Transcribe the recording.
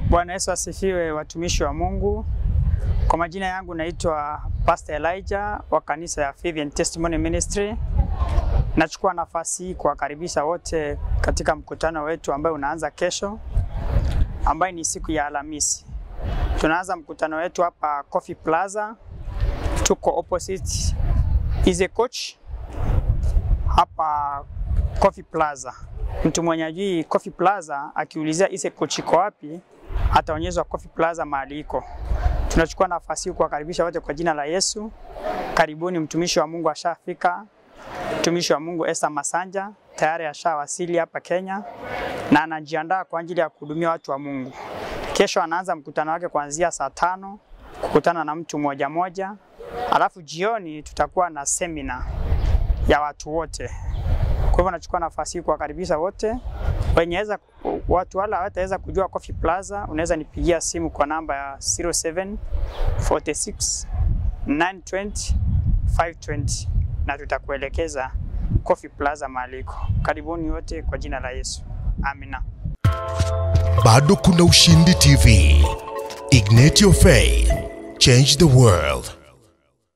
Bwana Yesu asifiwe, watumishi wa Mungu. Kwa majina yangu naitwa Pastor Elijah wa kanisa ya Faith and Testimony Ministry. Nachukua nafasi hii kuwakaribisha wote katika mkutano wetu ambao unaanza kesho, ambayo ni siku ya Alhamisi. Tunaanza mkutano wetu hapa Coffee Plaza. Tuko opposite Ize Coach hapa Coffee Plaza. Mtu mwenye ajui Coffee Plaza akiulizia Ize Coach iko wapi, ataonyeshwa Coffee Plaza mahali iko. Tunachukua nafasi hii kuwakaribisha wote kwa jina la Yesu. Karibuni, mtumishi wa Mungu ashafika. Mtumishi wa Mungu Esther Masanja tayari ashawasili hapa Kenya na anajiandaa kwa ajili ya kuhudumia watu wa Mungu. Kesho anaanza mkutano wake kuanzia saa 5 kukutana na mtu mmoja mmoja. Alafu jioni tutakuwa na seminar ya watu wote. Kwa hivyo nachukua nafasi hii kuwakaribisha wote. Wenyeweza watu wala hawataweza kujua Coffee Plaza, unaweza nipigia simu kwa namba ya 07 46 920 520 na tutakuelekeza Coffee Plaza maliko. Karibuni wote kwa jina la Yesu. Amina. Bado kuna Ushindi TV. Ignite your faith. Change the world.